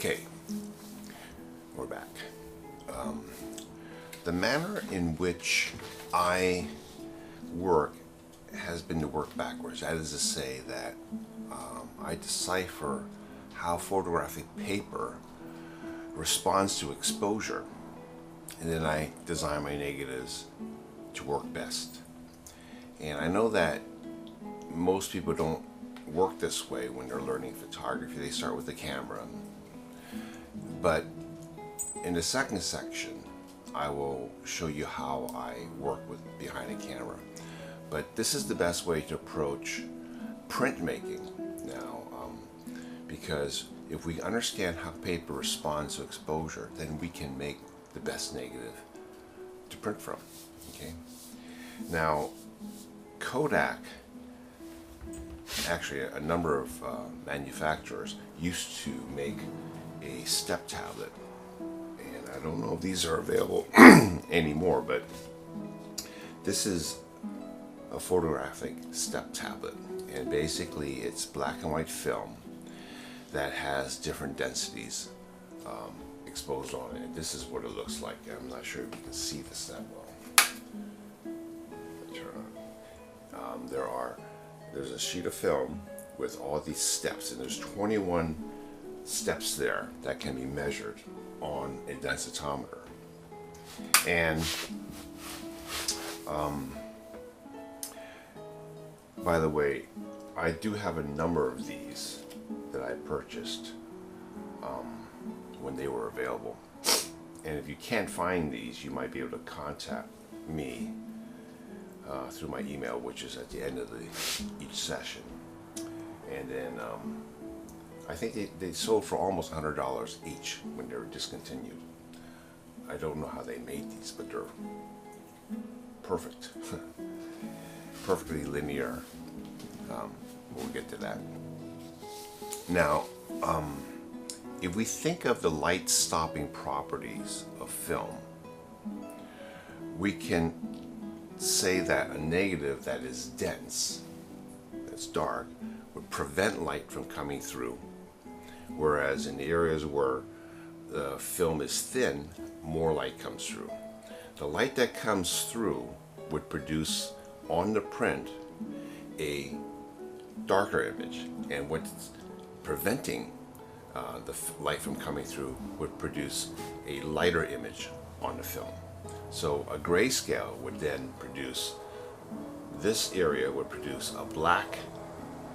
Okay, we're back. The manner in which I work has been to work backwards. That is to say that I decipher how photographic paper responds to exposure, and then I design my negatives to work best. And I know that most people don't work this way when they're learning photography. They start with the camera. But in the second section, I will show you how I work with behind a camera. But this is the best way to approach printmaking now, because if we understand how paper responds to exposure, then we can make the best negative to print from. Okay. Now, Kodak, actually a number of manufacturers used to make a step tablet, and I don't know if these are available anymore, but this is a photographic step tablet, and basically it's black and white film that has different densities exposed on it. This is what it looks like. I'm not sure if you can see this that well. Turn on. There's a sheet of film with all these steps, and there's 21 steps there that can be measured on a densitometer. And by the way, I do have a number of these that I purchased when they were available. And if you can't find these, you might be able to contact me through my email, which is at the end of each session. And then I think they sold for almost $100 each when they were discontinued. I don't know how they made these, but they're perfect. Perfectly linear. We'll get to that. Now, if we think of the light stopping properties of film, we can say that a negative that is dense, that's dark, would prevent light from coming through, whereas in the areas where the film is thin, more light comes through. The light that comes through would produce on the print a darker image, and what's preventing the light from coming through would produce a lighter image on the film. So a grayscale would then produce, this area would produce a black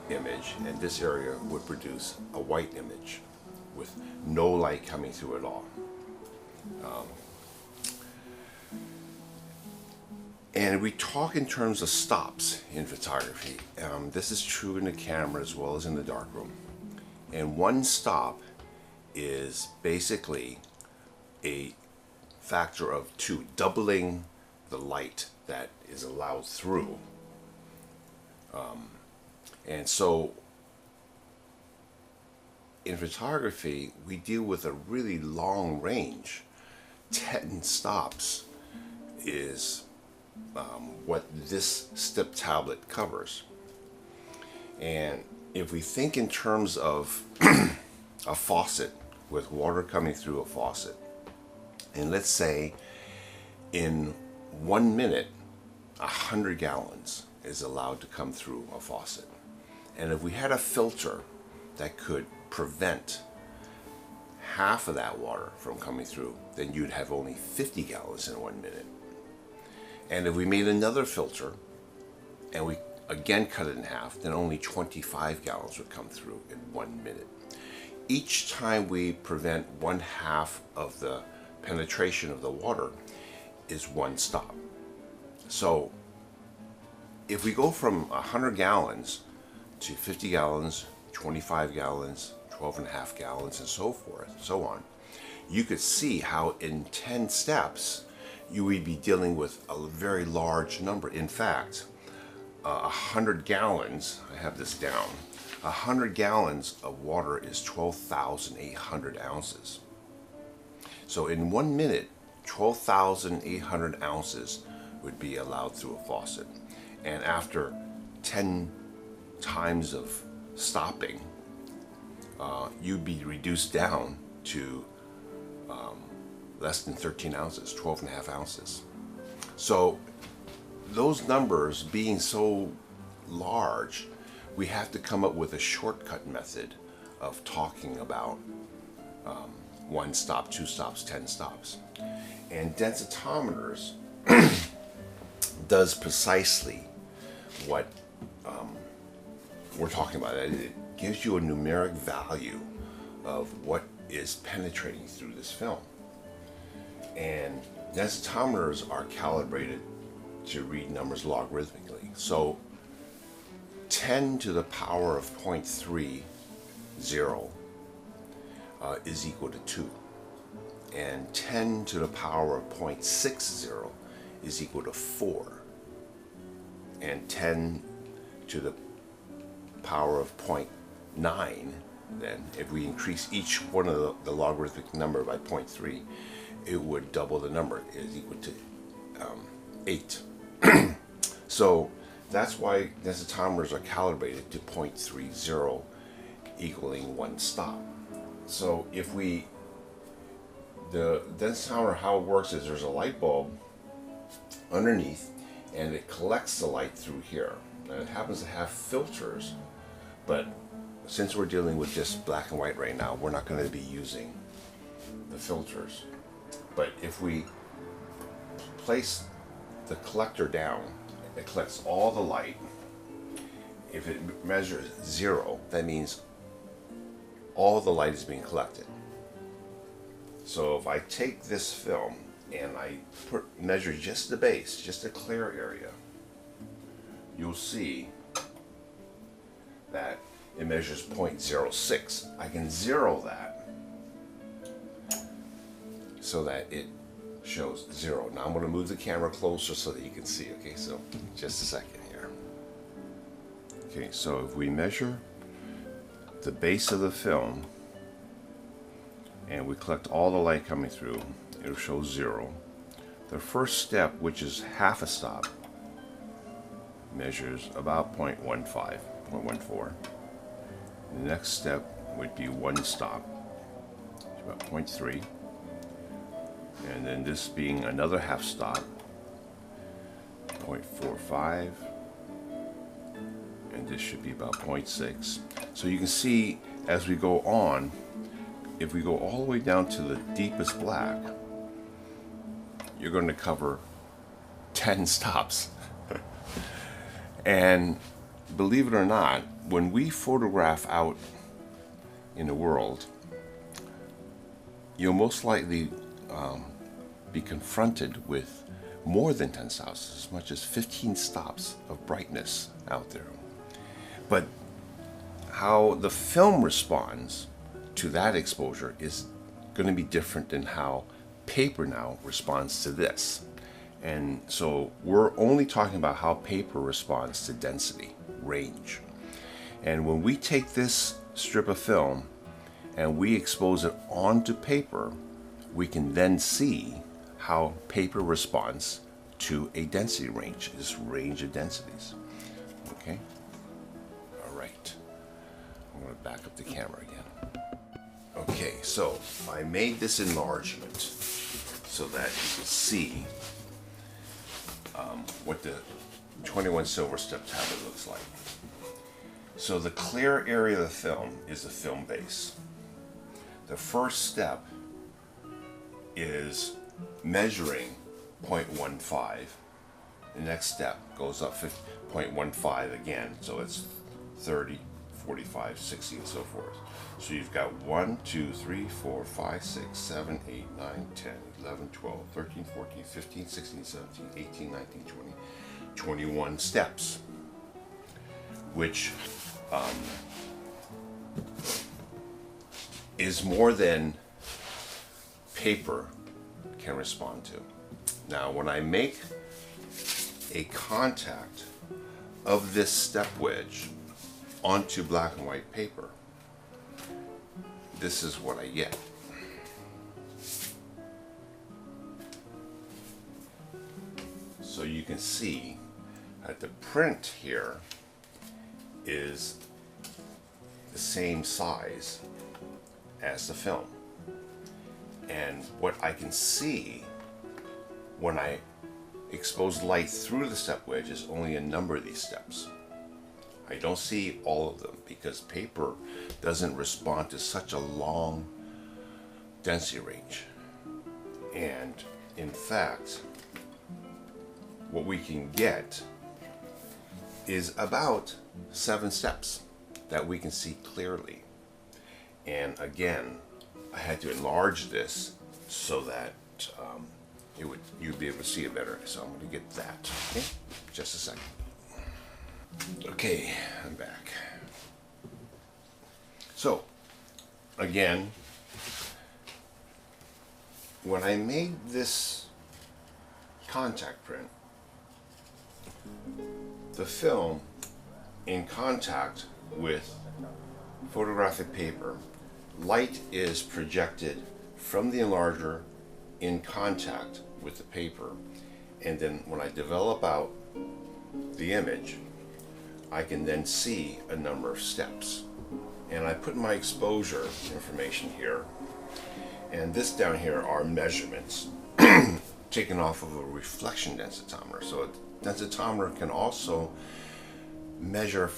image, and this area would produce a white image with no light coming through at all. And we talk in terms of stops in photography. This is true in the camera as well as in the darkroom. And one stop is basically a factor of 2, doubling the light that is allowed through. And so in photography, we deal with a really long range. 10 stops is what this step tablet covers. And if we think in terms of a faucet with water coming through a faucet, and let's say in 1 minute 100 gallons is allowed to come through a faucet, and if we had a filter that could prevent half of that water from coming through, then you'd have only 50 gallons in 1 minute. And if we made another filter and we again cut it in half, then only 25 gallons would come through in 1 minute. Each time we prevent 1/2 of the penetration of the water is 1 stop. So if we go from 100 gallons to 50 gallons, 25 gallons, 12.5 gallons, and so forth, so on, you could see how in 10 steps you would be dealing with a very large number. In fact, 100 gallons, I have this down, 100 gallons of water is 12,800 ounces. So in 1 minute, 12,800 ounces would be allowed through a faucet. And after 10 times of stopping, you'd be reduced down to less than 13 ounces, 12.5 ounces. So those numbers being so large, we have to come up with a shortcut method of talking about 1 stop, 2 stops, 10 stops. And densitometers does precisely what we're talking about. It gives you a numeric value of what is penetrating through this film. And densitometers are calibrated to read numbers logarithmically. So 10 to the power of 0.30 is equal to 2. And 10 to the power of 0.60 is equal to 4. And 10 to the power of 0.9, then if we increase each one of the logarithmic number by 0.3, it would double the number. It is equal to 8. So that's why densitometers are calibrated to 0.30 equaling 1 stop. So if the densitometer, how it works is there's a light bulb underneath and it collects the light through here. And it happens to have filters, but since we're dealing with just black and white right now, we're not going to be using the filters. But if we place the collector down, it collects all the light. If it measures 0, that means all the light is being collected. So if I take this film and I measure just the base, just the clear area, you'll see that it measures 0.06. I can zero that so that it shows 0. Now I'm going to move the camera closer so that you can see. Okay, so just a second here. Okay, so if we measure the base of the film and we collect all the light coming through, it'll show 0. The first step, which is half a stop, measures about 0.14. The next step would be 1 stop, about 0.3. And then this being another half stop, 0.45. And this should be about 0.6. So you can see as we go on, if we go all the way down to the deepest black, you're going to cover 10 stops. And believe it or not, when we photograph out in the world, you'll most likely be confronted with more than 10 stops, as much as 15 stops of brightness out there. But how the film responds to that exposure is going to be different than how paper now responds to this. And so we're only talking about how paper responds to density, range. And when we take this strip of film and we expose it onto paper, we can then see how paper responds to a density range, this range of densities. Okay? All right. I'm going to back up the camera again. Okay, so I made this enlargement so that you can see what the 21 silver step tablet looks like. So the clear area of the film is the film base. The first step is measuring 0.15. The next step goes up 0.15 again, so it's 30, 45, 60, and so forth. So you've got 1, 2, 3, 4, 5, 6, 7, 8, 9, 10, 11, 12, 13, 14, 15, 16, 17, 18, 19, 20, 21 steps, which is more than paper can respond to. Now, when I make a contact of this step wedge onto black and white paper, this is what I get. So you can see that the print here is the same size as the film. And what I can see when I expose light through the step wedge is only a number of these steps. I don't see all of them because paper doesn't respond to such a long density range. And in fact, what we can get is about 7 steps that we can see clearly. And again, I had to enlarge this so that you'd be able to see it better. So I'm going to get that. Okay, just a second. Okay, I'm back. So again, when I made this contact print, the film in contact with photographic paper, light is projected from the enlarger in contact with the paper, and then when I develop out the image, I can then see a number of steps. And I put my exposure information here, and this down here are measurements taken off of a reflection densitometer. So a densitometer can also measure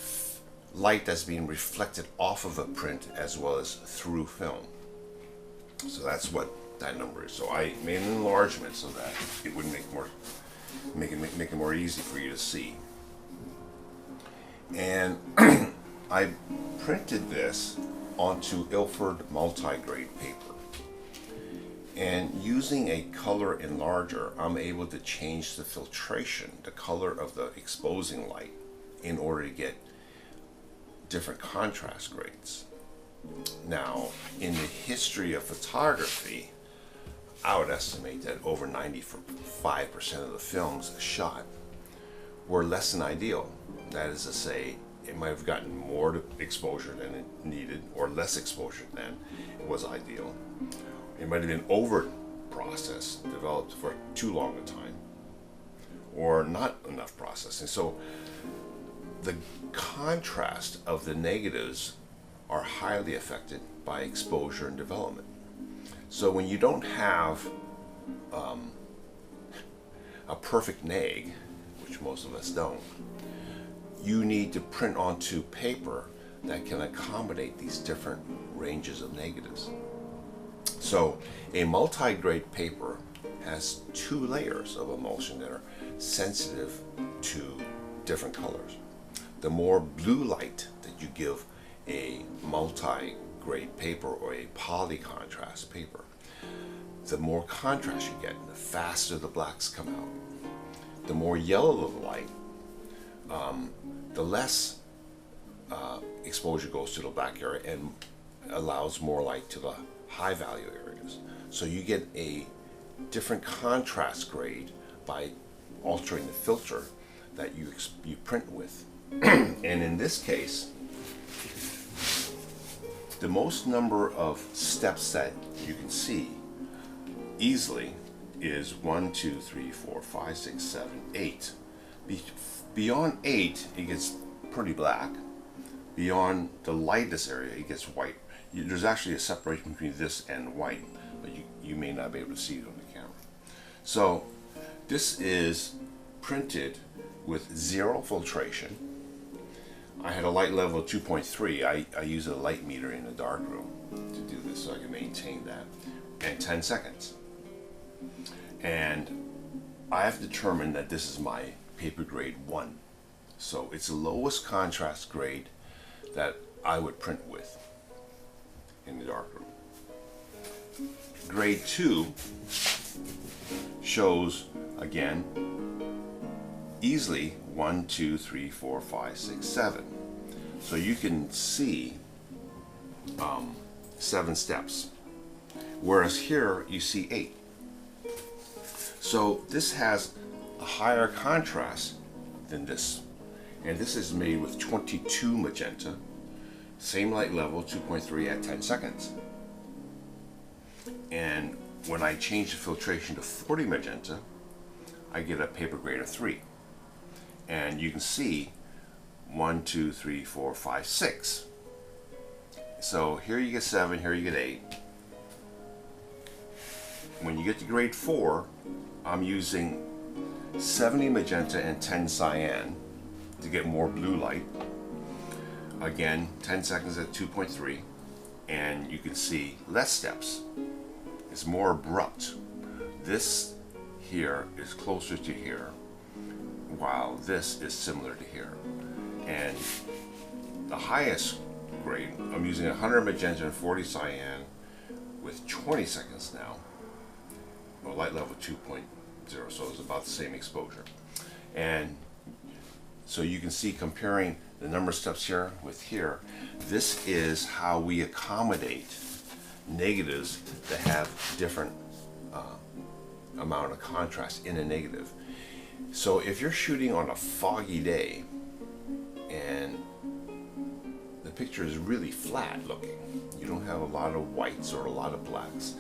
light that's being reflected off of a print as well as through film. So that's what that number is. So I made an enlargement so that it would make it more easy for you to see. And I printed this onto Ilford multi-grade paper. And using a color enlarger, I'm able to change the filtration, the color of the exposing light, in order to get different contrast grades. Now, in the history of photography, I would estimate that over 95% of the films shot were less than ideal. That is to say, it might have gotten more exposure than it needed, or less exposure than it was ideal. It might have been over processed, developed for too long a time, or not enough processing. So the contrast of the negatives are highly affected by exposure and development. So when you don't have a perfect neg, which most of us don't, you need to print onto paper that can accommodate these different ranges of negatives. So a multi-grade paper has 2 layers of emulsion that are sensitive to different colors. The more blue light that you give a multi-grade paper or a poly-contrast paper, the more contrast you get, the faster the blacks come out. The more yellow the light, the less exposure goes to the black area and allows more light to the high value areas. So you get a different contrast grade by altering the filter that you print with. And in this case, the most number of steps that you can see easily is 1, 2, 3, 4, 5, 6, 7, 8. Beyond 8, it gets pretty black. Beyond the lightest area, it gets white. There's actually a separation between this and white, but you may not be able to see it on the camera. So this is printed with 0 filtration. I had a light level of 2.3. I use a light meter in the darkroom to do this so I can maintain that. And 10 seconds. And I have determined that this is my paper grade 1. So it's the lowest contrast grade that I would print with in the darkroom. Grade 2 shows, again, easily 1, 2, 3, 4, 5, 6, 7. So you can see 7 steps. Whereas here you see 8. So this has a higher contrast than this. And this is made with 22 magenta, same light level, 2.3 at 10 seconds. And when I change the filtration to 40 magenta, I get a paper grade of 3. And you can see 1, 2, 3, 4, 5, 6. So here you get 7, here you get 8. when you get to grade 4, I'm using 70 magenta and 10 cyan to get more blue light. Again, 10 seconds at 2.3, and you can see less steps. It's more abrupt. This here is closer to here, while this is similar to here. And the highest grade, I'm using 100 magenta and 40 cyan with 20 seconds now. Well, light level 2.0, so it's about the same exposure. And so you can see, comparing the number of steps here with here, this is how we accommodate negatives that have different amount of contrast in a negative. So if you're shooting on a foggy day and the picture is really flat looking, you don't have a lot of whites or a lot of blacks,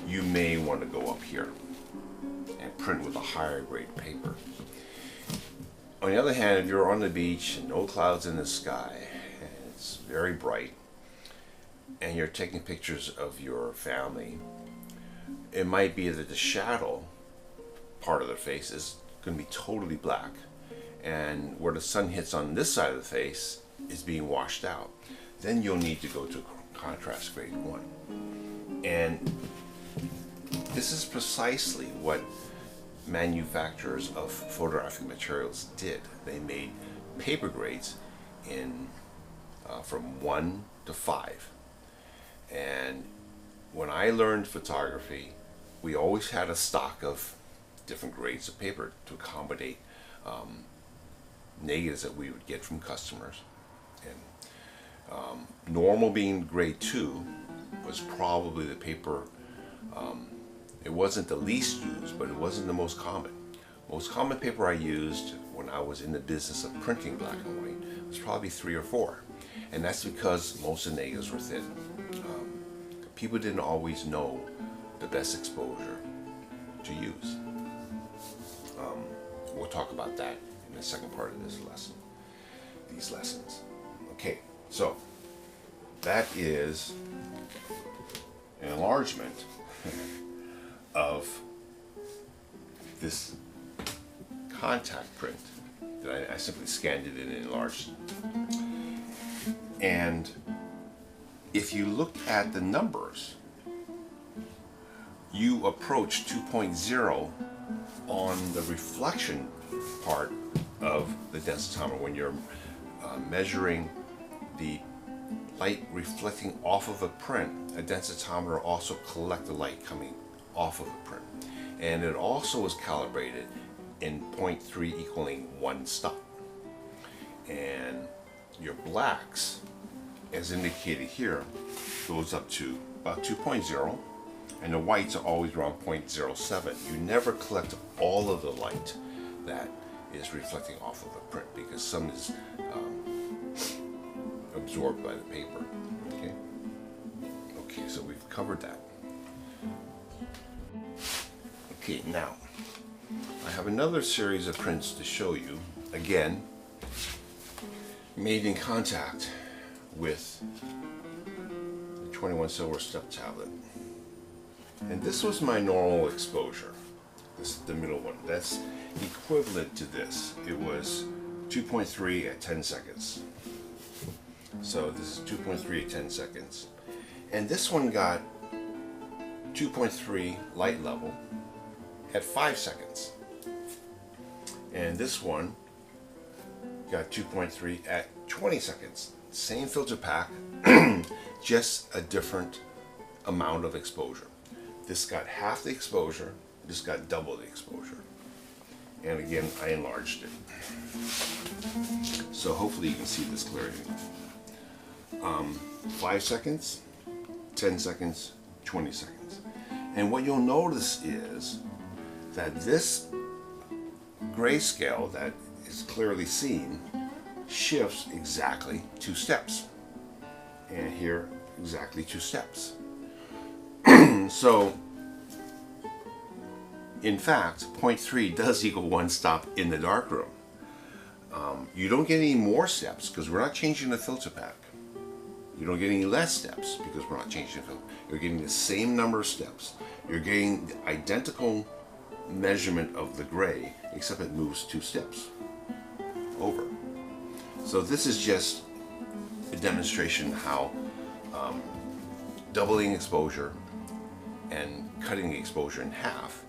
you may want to go up here and print with a higher grade paper. On the other hand, if you're on the beach and no clouds in the sky and it's very bright and you're taking pictures of your family, it might be that the shadow part of their face is going to be totally black, and where the sun hits on this side of the face is being washed out. Then you'll need to go to contrast grade 1. And this is precisely what manufacturers of photographic materials did. They made paper grades in from 1 to 5. And when I learned photography, we always had a stock of different grades of paper to accommodate negatives that we would get from customers. And normal being grade 2 was probably the paper. It wasn't the least used, but it wasn't the most common. Most common paper I used when I was in the business of printing black and white was probably 3 or 4. And that's because most of the negatives were thin. People didn't always know the best exposure to use. We'll talk about that in the second part of this lesson, these lessons. Okay, so that is an enlargement of this contact print that I simply scanned it and enlarged. And if you look at the numbers, you approach 2.0 on the reflection part of the densitometer. When you're measuring the light reflecting off of a print, a densitometer also collects the light coming off of a print. And it also is calibrated in 0.3 equaling 1 stop. And your blacks, as indicated here, goes up to about 2.0, and the whites are always around 0.07. You never collect all of the light that is reflecting off of a print, because some is absorbed by the paper. Okay, so we've covered that. Okay, now I have another series of prints to show you, again made in contact with the 21 silver step tablet. And this was my normal exposure. This is the middle one. That's equivalent to this. It was 2.3 at 10 seconds. So this is 2.3 at 10 seconds. And this one got 2.3 light level at 5 seconds. And this one got 2.3 at 20 seconds. Same filter pack, just a different amount of exposure. This got half the exposure, this got double the exposure. And again, I enlarged it. So hopefully you can see this clearly. 5 seconds, 10 seconds, 20 seconds. And what you'll notice is that this grayscale that is clearly seen shifts exactly 2 steps. And here, exactly 2 steps. So, in fact, 0.3 does equal 1 stop in the darkroom. You don't get any more steps because we're not changing the filter pack. You don't get any less steps because we're not changing the filter. You're getting the same number of steps. You're getting the identical measurement of the gray, except it moves 2 steps over. So this is just a demonstration how doubling exposure and cutting the exposure in half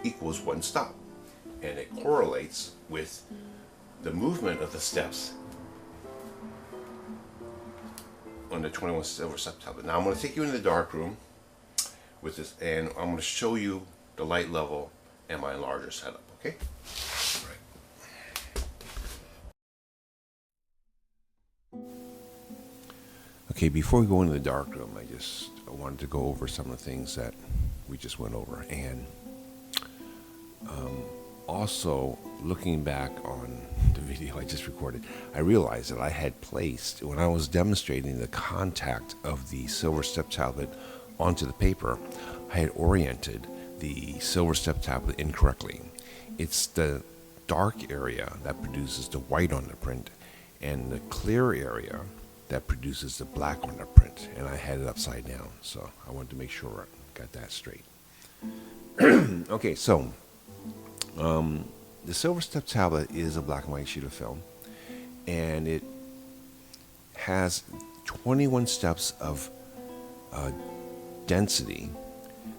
equals 1 stop. And it correlates with the movement of the steps on the 21 silver step tablet. Now I'm going to take you into the darkroom with this, and I'm going to show you the light level and my enlarger setup, okay? Okay, before we go into the darkroom, I wanted to go over some of the things that we just went over, and also looking back on the video I just recorded, I realized that I had placed, when I was demonstrating the contact of the silver step tablet onto the paper, I had oriented the silver step tablet incorrectly. It's the dark area that produces the white on the print, and the clear area that produces the black on the print, and I had it upside down, so I wanted to make sure I got that straight. Okay, so the silver step tablet is a black and white sheet of film, and it has 21 steps of density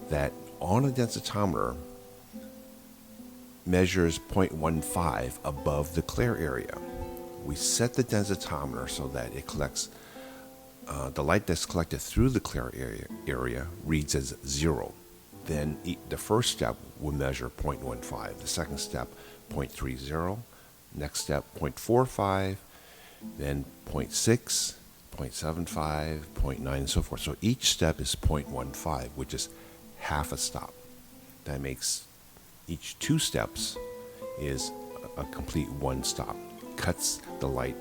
that on a densitometer measures 0.15 above the clear area. We set the densitometer so that it collects the light that's collected through the clear area reads as 0. Then the first step will measure 0.15, the second step 0.30, next step 0.45, then 0.6, 0.75, 0.9, and so forth. So each step is 0.15, which is half a stop. That makes each 2 steps is a complete 1 stop. Cuts the light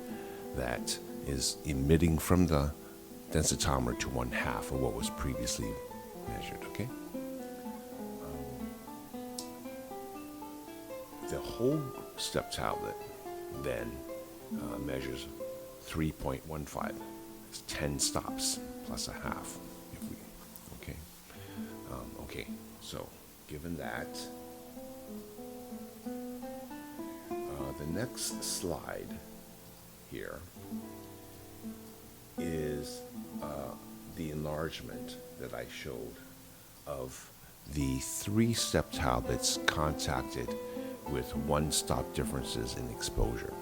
that is emitting from the densitometer to 1/2 of what was previously measured, okay? The whole step tablet then measures 3.15. It's 10 stops plus a half. Okay. Okay. So, given that, the next slide here is the enlargement that I showed of the 3 step tablets contacted with 1 stop differences in exposure.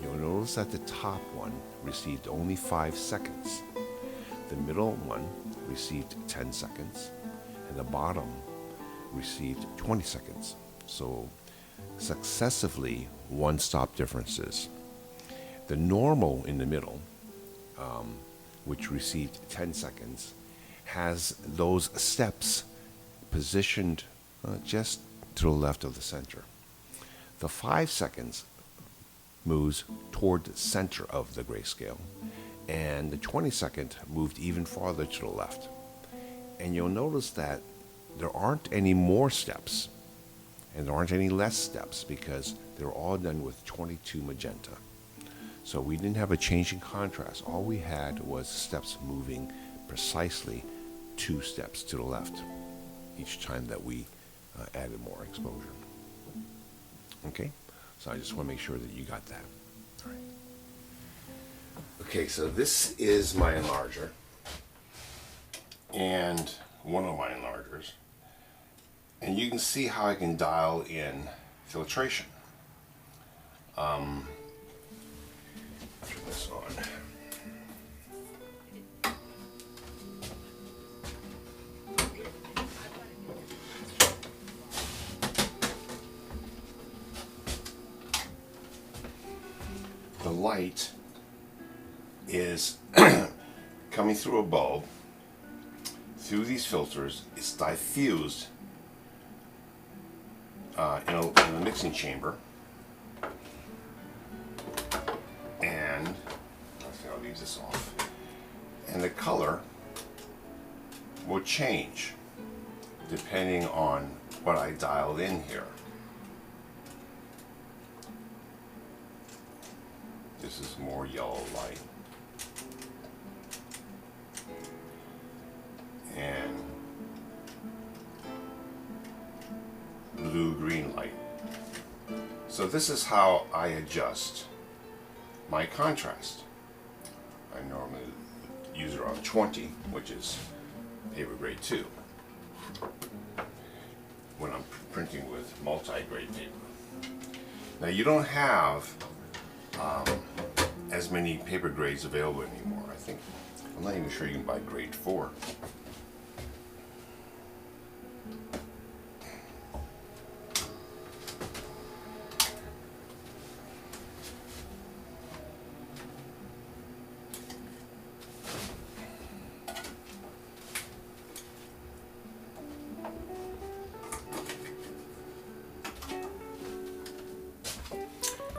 You'll notice that the top one received only 5 seconds. The middle one received 10 seconds, and the bottom received 20 seconds. So successively 1 stop differences. The normal in the middle, which received 10 seconds, has those steps positioned just to the left of the center. The 5 seconds moves toward the center of the grayscale, and the 20-second moved even farther to the left. And you'll notice that there aren't any more steps, and there aren't any less steps, because they're all done with 22 magenta. So we didn't have a change in contrast. All we had was steps moving precisely 2 steps to the left each time that we added more exposure. Okay, so I just want to make sure that you got that. All right. Okay, so this is my enlarger, and one of my enlargers, and you can see how I can dial in filtration. Turn this on. The light is coming through a bulb, through these filters. It's diffused in a mixing chamber, and I'll leave this off. And the color will change depending on what I dialed in here. This is more yellow light. And this is how I adjust my contrast. I normally use around 20, which is paper grade 2, when I'm printing with multi-grade paper. Now you don't have as many paper grades available anymore. I'm not even sure you can buy grade 4.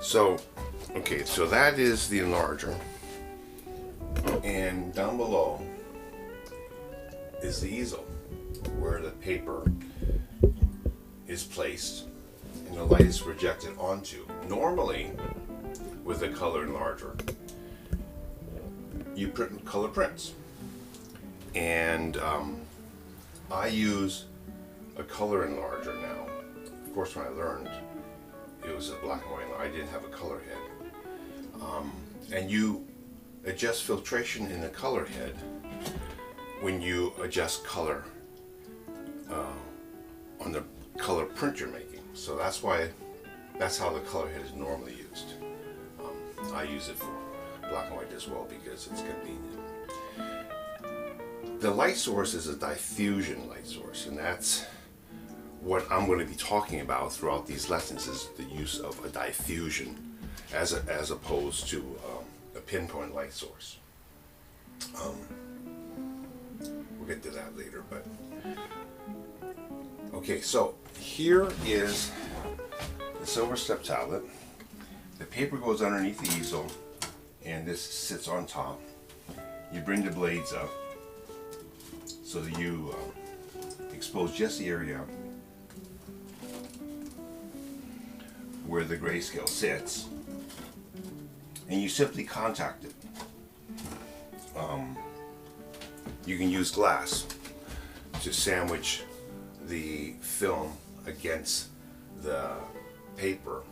So, okay, so that is the enlarger, and down below is the easel where the paper is placed and the light is projected onto. Normally, with a color enlarger, you print color prints, and I use a color enlarger now. Of course, when I learned, it was a black and white. I didn't have a color head. And you adjust filtration in the color head when you adjust color on the color print you're making. So that's how the color head is normally used. I use it for black and white as well because it's convenient. The light source is a diffusion light source, and that's what I'm going to be talking about throughout these lessons, is the use of a diffusion as opposed to a pinpoint light source. We'll get to that later, but okay, so here is the silver step tablet. The paper goes underneath the easel and this sits on top. You bring the blades up so that you expose just the area where the grayscale sits, and you simply contact it. You can use glass to sandwich the film against the paper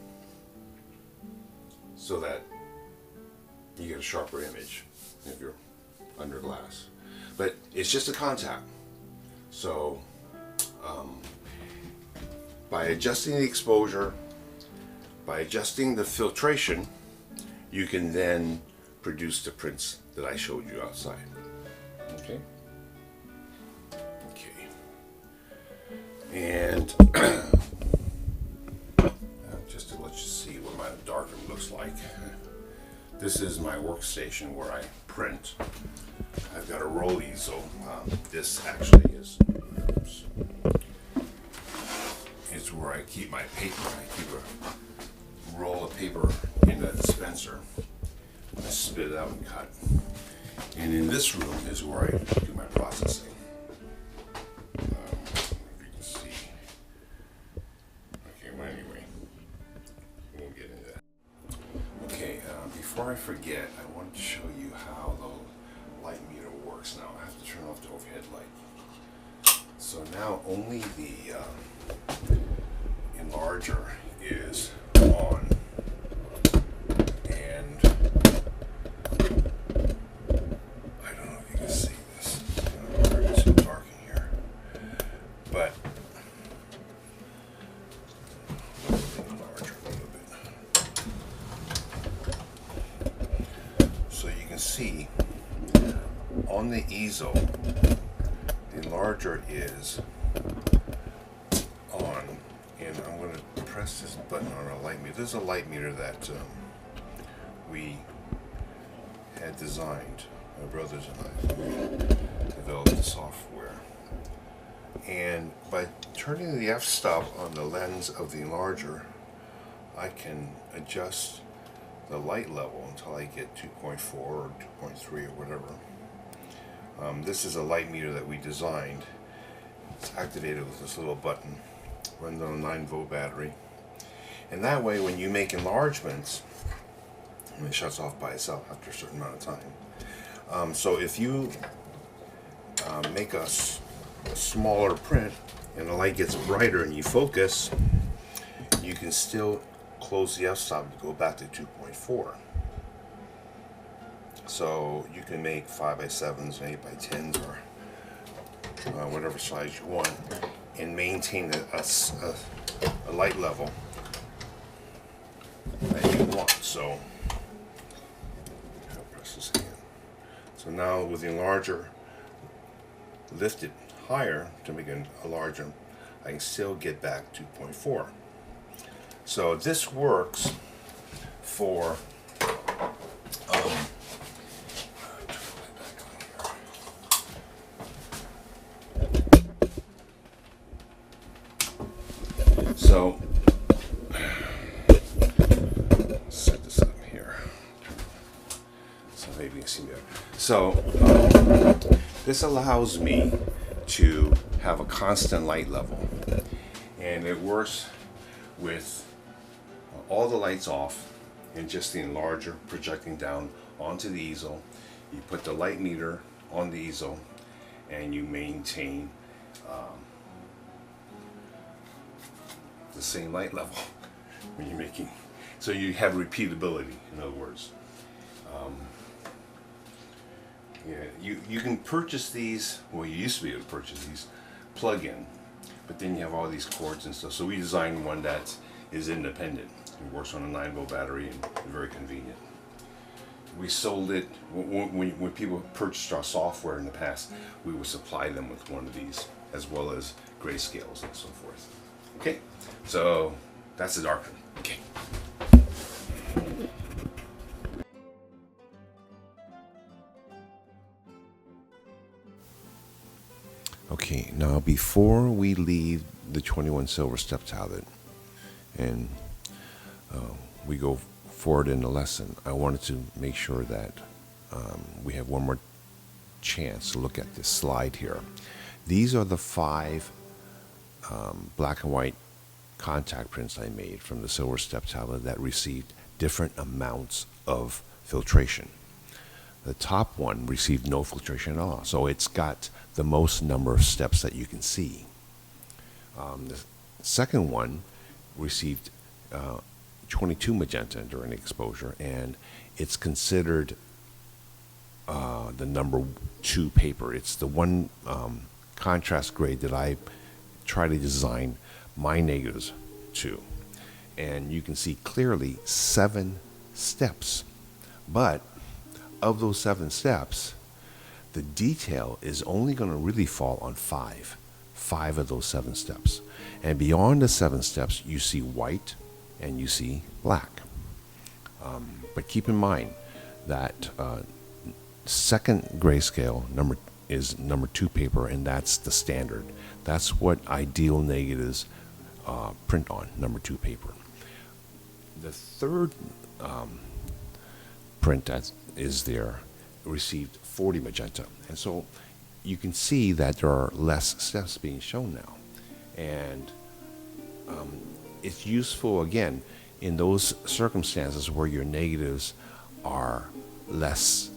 so that you get a sharper image if you're under glass. But it's just a contact. So by adjusting the exposure, by adjusting the filtration, you can then produce the prints that I showed you outside. Okay? Okay. And just to let you see what my darkroom looks like, this is my workstation where I print. I've got a roll easel. This actually is where I keep my paper. I keep a roll of paper in the dispenser. I spit it out and cut. And in this room is where I do my processing. If you can see. Okay, well anyway, we won't get into that. Okay, before I forget, I wanted to show you how the light meter works now. I have to turn off the overhead light. So now only the enlarger is on, and I don't know if you can see this. It's too dark in here, but enlarger a little bit, so you can see on the easel the enlarger is on, and I'm going to press this button on a light meter. This is a light meter that we had designed, my brothers and I developed the software. And by turning the f-stop on the lens of the enlarger, I can adjust the light level until I get 2.4 or 2.3 or whatever. This is a light meter that we designed. It's activated with this little button, runs on a 9-volt battery. And that way, when you make enlargements, and it shuts off by itself after a certain amount of time. So if you make a smaller print and the light gets brighter and you focus, you can still close the f-stop to go back to 2.4. So you can make 5x7s, 8x10s, or whatever size you want, and maintain a light level that you want. So I'll press this again. So now with the enlarger lifted higher to make it a larger, I can still get back 2.4. So this works for so set this up here so maybe you can see better. So this allows me to have a constant light level, and it works with all the lights off and just the enlarger projecting down onto the easel. You put the light meter on the easel and you maintain the same light level when you're making, so you have repeatability, in other words. Yeah, you can purchase these, well, you used to be able to purchase these plug-in, but then you have all these cords and stuff. So we designed one that is independent. It works on a 9-volt battery and very convenient. We sold it, when people purchased our software in the past, we would supply them with one of these, as well as grayscales and so forth. Okay, so that's the Darkroom. Okay. Okay, now before we leave the 21 silver step tablet and we go forward in the lesson, I wanted to make sure that we have one more chance to look at this slide here. These are the 5 black and white contact prints I made from the silver step tablet that received different amounts of filtration. The top one received no filtration at all, so it's got the most number of steps that you can see. The second one received 22 magenta during exposure, and it's considered the number 2 paper. It's the one contrast grade that I try to design my negatives to. And you can see clearly 7 steps. But of those 7 steps, the detail is only going to really fall on 5 of those 7 steps. And beyond the 7 steps, you see white and you see black. But keep in mind that second grayscale is number 2 paper, and that's the standard. That's what ideal negatives print on, number 2 paper. The third print that is there received 40 magenta, and so you can see that there are less steps being shown now, and it's useful again in those circumstances where your negatives are less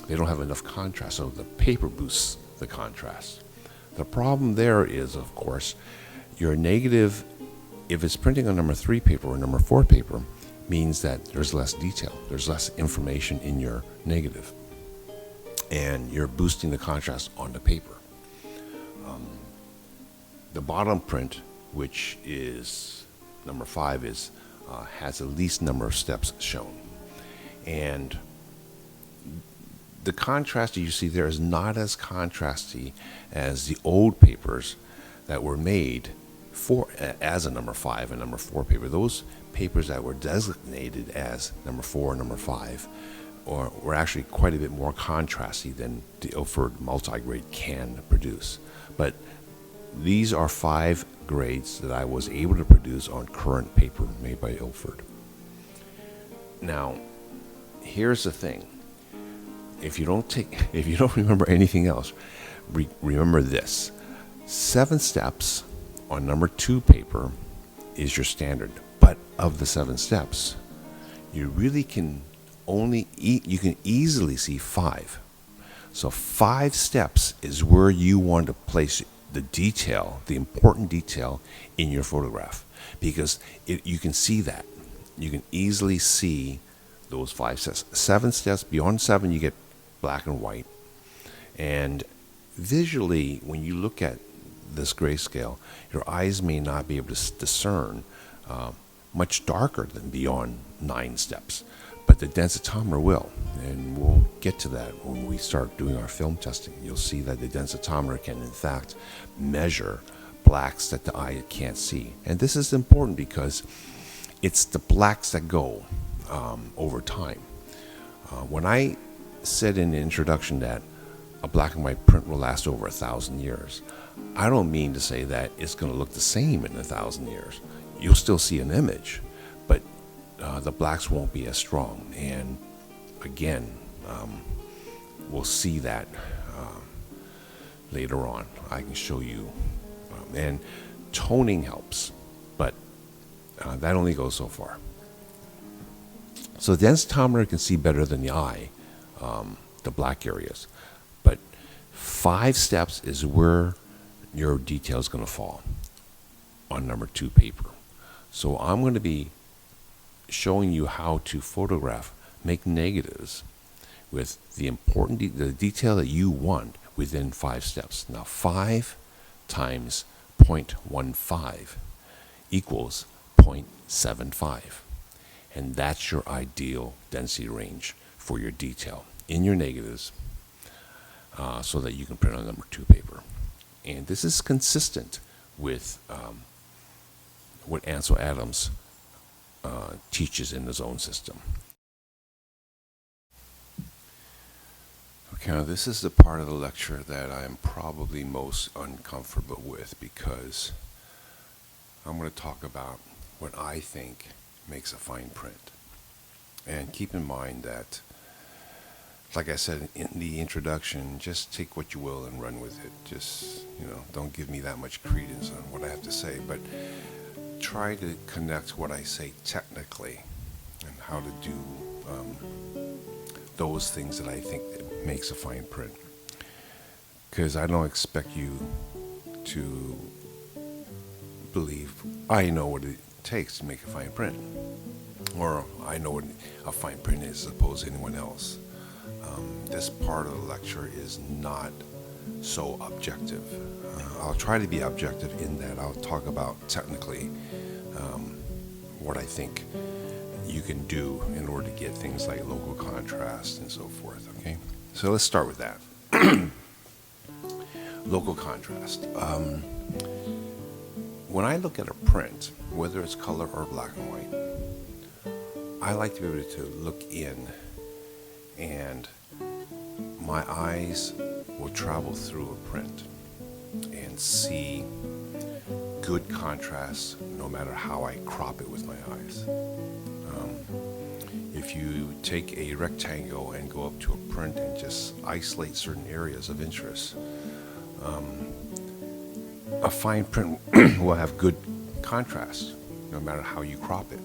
they don't have enough contrast, so the paper boosts the contrast. The problem there is, of course, your negative, if it's printing on number 3 paper or number 4 paper, means that there's less detail, there's less information in your negative, and you're boosting the contrast on the paper. The bottom print, which is number 5, has the least number of steps shown, and the contrast that you see there is not as contrasty as the old papers that were made as a number 5 and number 4 paper. Those papers that were designated as number 4 and number 5 were actually quite a bit more contrasty than the Ilford multi-grade can produce. But these are 5 grades that I was able to produce on current paper made by Ilford. Now, here's the thing. If you don't remember anything else, remember this. 7 steps on number 2 paper is your standard. But of the 7 steps, you really can you can easily see 5. So 5 steps is where you want to place the detail, the important detail in your photograph. because you can see that. You can easily see those 5 steps. 7 steps, beyond 7 you get black and white. And visually, when you look at this grayscale, your eyes may not be able to discern much darker than beyond 9 steps. But the densitometer will, and we'll get to that when we start doing our film testing. You'll see that the densitometer can in fact measure blacks that the eye can't see. And this is important because it's the blacks that go over time. When I said in the introduction that a black and white print will last over 1,000 years, I don't mean to say that it's going to look the same in 1,000 years. You'll still see an image, but the blacks won't be as strong. And again, we'll see that later on. I can show you. And toning helps, but that only goes so far. So the densitometer can see better than the eye, the black areas. But 5 steps is where your detail is going to fall on number 2 paper. So I'm going to be showing you how to photograph, make negatives with the detail that you want within 5 steps. Now 5 times 0.15 equals 0.75. And that's your ideal density range for your detail in your negatives, so that you can print on number 2 paper. And this is consistent with what Ansel Adams teaches in the zone system. Okay, now this is the part of the lecture that I'm probably most uncomfortable with, because I'm going to talk about what I think makes a fine print. And keep in mind that, like I said in the introduction, just take what you will and run with it. Just, don't give me that much credence on what I have to say, but try to connect what I say technically and how to do those things that I think that makes a fine print. Because I don't expect you to believe I know what it takes to make a fine print, or I know what a fine print is as opposed to anyone else. This part of the lecture is not so objective. I'll try to be objective in that I'll talk about technically what I think you can do in order to get things like local contrast and so forth. Okay, so let's start with that. Local contrast. When I look at a print, whether it's color or black and white, I like to be able to look in, and my eyes will travel through a print and see good contrast no matter how I crop it with my eyes. If you take a rectangle and go up to a print and just isolate certain areas of interest, a fine print will have good contrast no matter how you crop it.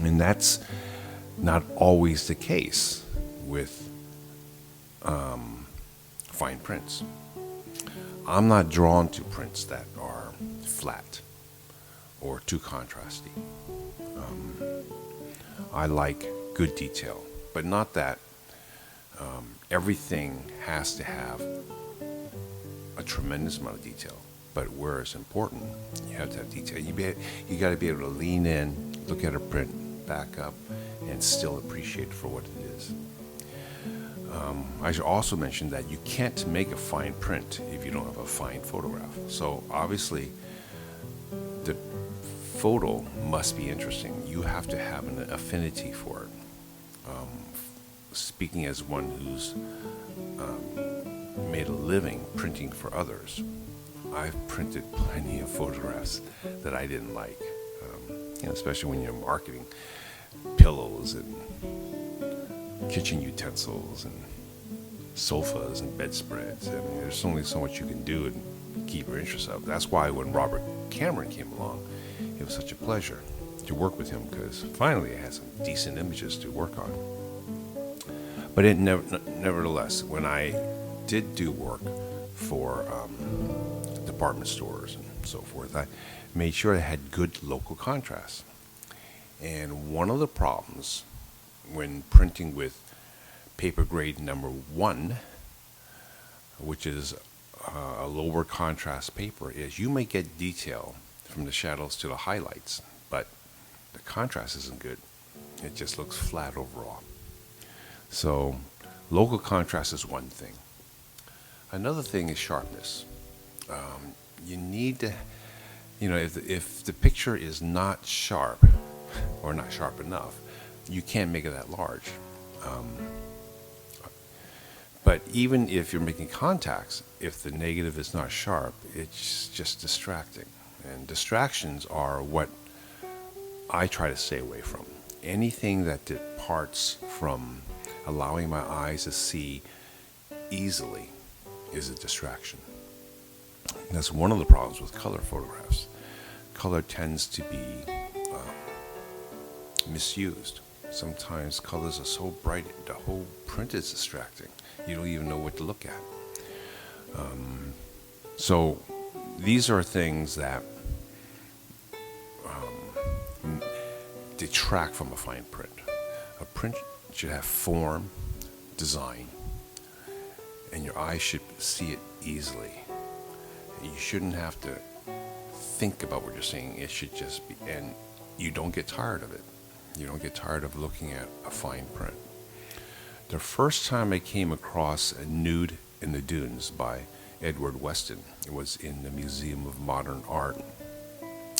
And that's not always the case with fine prints. I'm not drawn to prints that are flat or too contrasty. I like good detail, but not that everything has to have a tremendous amount of detail. But where it's important, you have to have detail. You got to be able to lean in, look at a print, back up, and still appreciate it for what it is. I should also mention that you can't make a fine print if you don't have a fine photograph. So obviously, the photo must be interesting. You have to have an affinity for it. Speaking as one who's made a living printing for others, I've printed plenty of photographs that I didn't like, especially when you're marketing pillows and kitchen utensils and sofas and bedspreads. I mean, there's only so much you can do and keep your interest up. That's why when Robert Cameron came along, it was such a pleasure to work with him, because finally I had some decent images to work on. But nevertheless, when I did do work for department stores and so forth, I made sure it had good local contrast. And one of the problems when printing with paper grade number 1, which is a lower contrast paper, is you may get detail from the shadows to the highlights, but the contrast isn't good. It just looks flat overall. So local contrast is one thing. Another thing is sharpness. You need to, if the picture is not sharp or not sharp enough, you can't make it that large. But even if you're making contacts, if the negative is not sharp, it's just distracting. And distractions are what I try to stay away from. Anything that departs from allowing my eyes to see easily is a distraction. And that's one of the problems with color photographs. Color tends to be misused. Sometimes colors are so bright, the whole print is distracting. You don't even know what to look at. So these are things that detract from a fine print. A print should have form, design, and your eye should see it easily. You shouldn't have to think about what you're seeing. It should just be, and you don't get tired of it. You don't get tired of looking at a fine print. The first time I came across a Nude in the Dunes by Edward Weston, it was in the Museum of Modern Art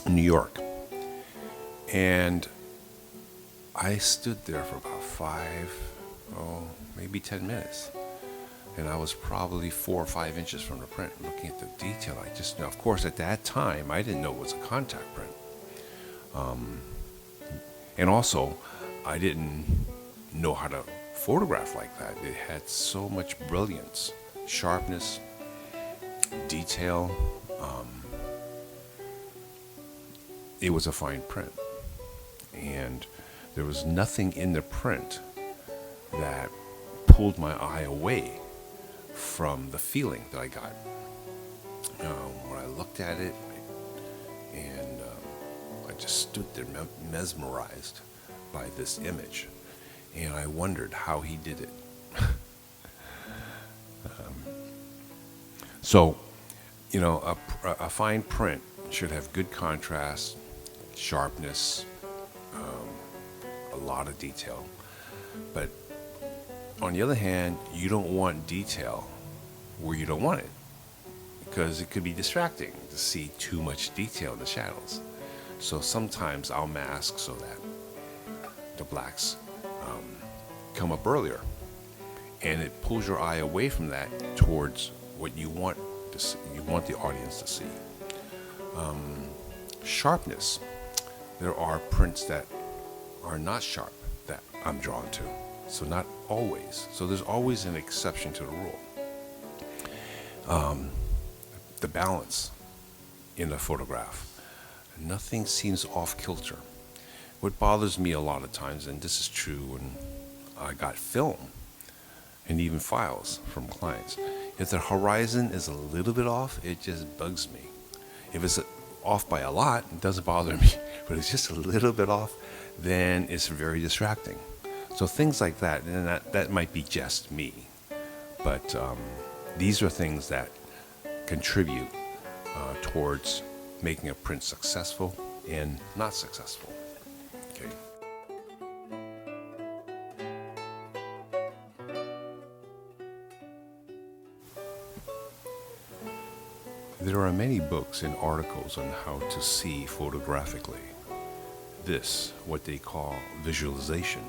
in New York. And I stood there for about maybe 10 minutes. And I was probably 4 or 5 inches from the print, looking at the detail. I just, of course, at that time, I didn't know it was a contact print. And also, I didn't know how to photograph like that. It had so much brilliance, sharpness, detail. It was a fine print. And there was nothing in the print that pulled my eye away from the feeling that I got. When I looked at it, and I just stood there mesmerized by this image, and I wondered how he did it. So, a fine print should have good contrast, sharpness, a lot of detail. But on the other hand, you don't want detail where you don't want it, because it could be distracting to see too much detail in the shadows. So sometimes I'll mask so that the blacks come up earlier, and it pulls your eye away from that towards what you want to see, you want the audience to see. Sharpness. There are prints that are not sharp that I'm drawn to. So not always. So there's always an exception to the rule. The balance in a photograph. Nothing seems off kilter. What bothers me a lot of times, and this is true when I got film and even files from clients, if the horizon is a little bit off, it just bugs me. If it's off by a lot, it doesn't bother me. But it's just a little bit off, then it's very distracting. So things like that, and that might be just me. But these are things that contribute towards making a print successful and not successful. Okay. There are many books and articles on how to see photographically. This, what they call visualization,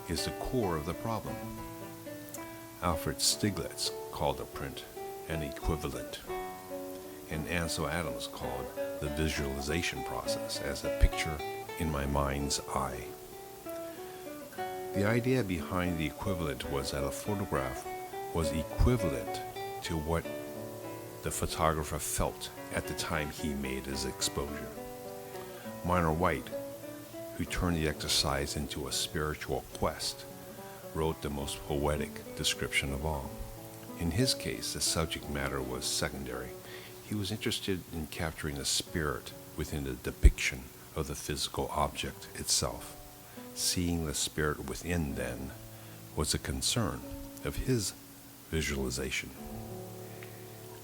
is the core of the problem. Alfred Stieglitz called a print an equivalent, and Ansel Adams called the visualization process as a picture in my mind's eye. The idea behind the equivalent was that a photograph was equivalent to what the photographer felt at the time he made his exposure. Minor White, who turned the exercise into a spiritual quest, wrote the most poetic description of all. In his case, the subject matter was secondary. He was interested in capturing the spirit within the depiction of the physical object itself. Seeing the spirit within, then, was a concern of his visualization.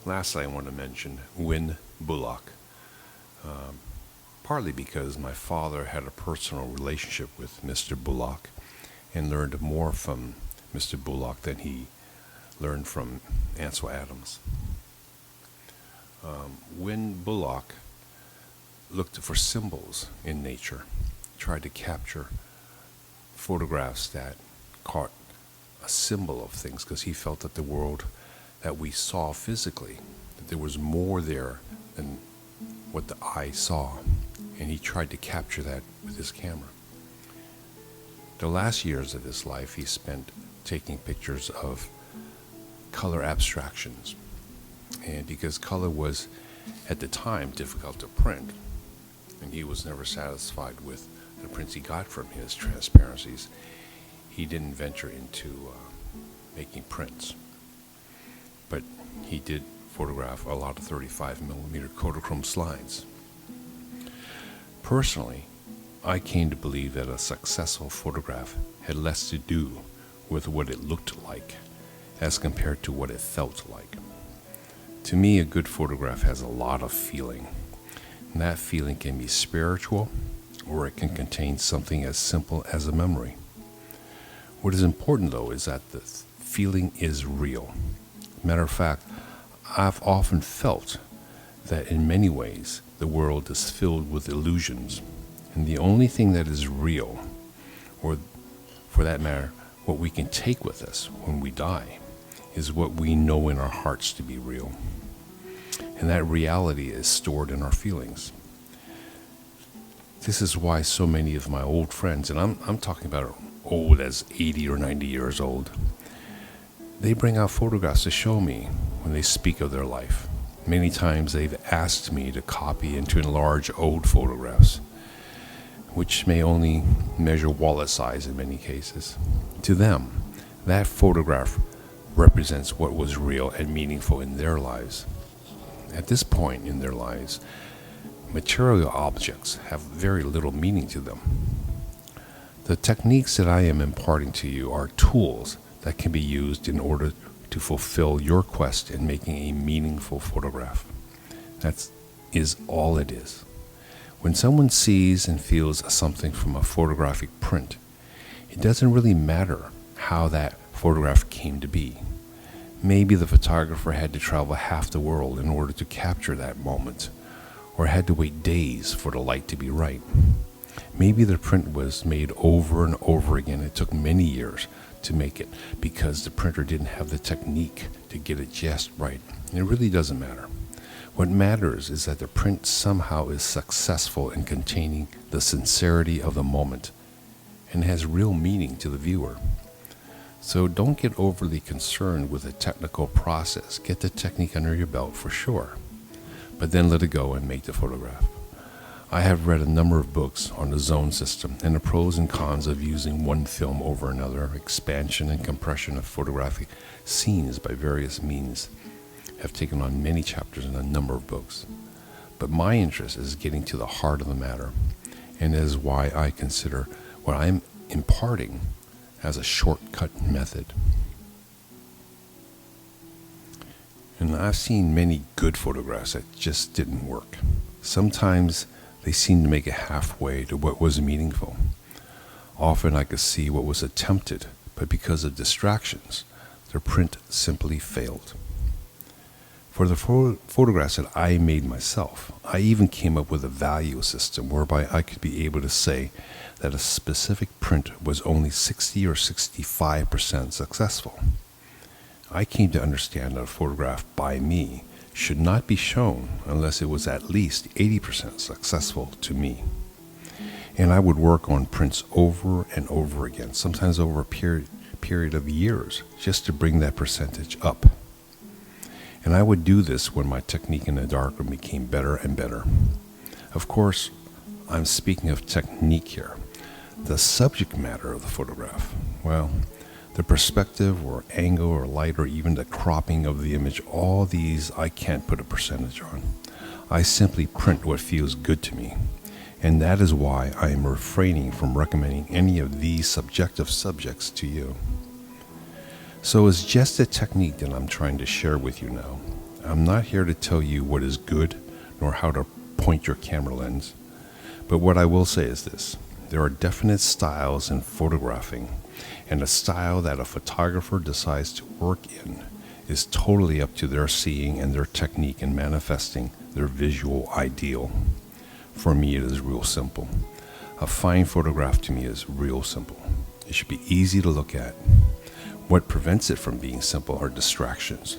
Lastly, I want to mention Win Bullock, partly because my father had a personal relationship with Mr. Bullock and learned more from Mr. Bullock than he learned from Ansel Adams. Win Bullock looked for symbols in nature, tried to capture photographs that caught a symbol of things, because he felt that the world that we saw physically, that there was more there than what the eye saw, and he tried to capture that with his camera. The last years of his life he spent taking pictures of color abstractions, and because color was at the time difficult to print, and he was never satisfied with the prints he got from his transparencies, he didn't venture into making prints. But he did photograph a lot of 35mm Kodachrome slides. Personally, I came to believe that a successful photograph had less to do with what it looked like as compared to what it felt like. To me, a good photograph has a lot of feeling, and that feeling can be spiritual, or it can contain something as simple as a memory. What is important, though, is that the feeling is real. Matter of fact, I've often felt that in many ways the world is filled with illusions, and the only thing that is real, or for that matter, what we can take with us when we die, is what we know in our hearts to be real. And that reality is stored in our feelings. This is why so many of my old friends, and I'm talking about old as 80 or 90 years old, they bring out photographs to show me when they speak of their life. Many times they've asked me to copy and to enlarge old photographs, which may only measure wallet size in many cases. To them, that photograph represents what was real and meaningful in their lives. At this point in their lives, material objects have very little meaning to them. The techniques that I am imparting to you are tools that can be used in order to fulfill your quest in making a meaningful photograph. That is all it is. When someone sees and feels something from a photographic print, it doesn't really matter how that photograph came to be. Maybe the photographer had to travel half the world in order to capture that moment, or had to wait days for the light to be right. Maybe the print was made over and over again. It took many years to make it because the printer didn't have the technique to get it just right. And it really doesn't matter. What matters is that the print somehow is successful in containing the sincerity of the moment and has real meaning to the viewer. So don't get overly concerned with the technical process. Get the technique under your belt for sure, but then let it go and make the photograph. I have read a number of books on the zone system and the pros and cons of using one film over another. Expansion and compression of photographic scenes by various means have taken on many chapters in a number of books. But my interest is getting to the heart of the matter, and that is why I consider what I'm imparting as a shortcut method. And I've seen many good photographs that just didn't work. Sometimes they seemed to make it halfway to what was meaningful. Often I could see what was attempted, but because of distractions, the print simply failed. For the photographs that I made myself, I even came up with a value system whereby I could be able to say that a specific print was only 60 or 65% successful. I came to understand that a photograph by me should not be shown unless it was at least 80% successful to me. And I would work on prints over and over again, sometimes over a period of years, just to bring that percentage up. And I would do this when my technique in the darkroom became better and better. Of course, I'm speaking of technique here. The subject matter of the photograph, well, the perspective or angle or light or even the cropping of the image, all these I can't put a percentage on. I simply print what feels good to me, and that is why I am refraining from recommending any of these subjective subjects to you. So it's just a technique that I'm trying to share with you now. I'm not here to tell you what is good, nor how to point your camera lens. But what I will say is this: there are definite styles in photographing, and the style that a photographer decides to work in is totally up to their seeing and their technique in manifesting their visual ideal. For me, it is real simple. A fine photograph to me is real simple. It should be easy to look at. What prevents it from being simple are distractions.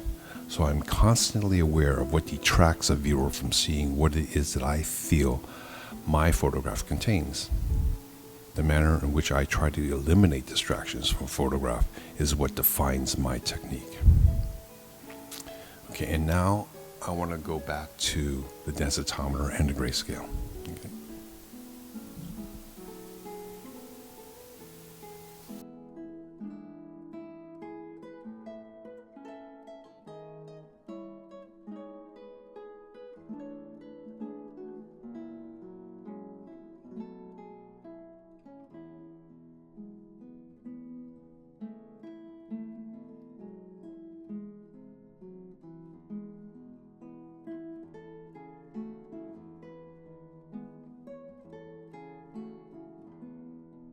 So I'm constantly aware of what detracts a viewer from seeing what it is that I feel my photograph contains. The manner in which I try to eliminate distractions from a photograph is what defines my technique. Okay, and now I want to go back to the densitometer and the grayscale.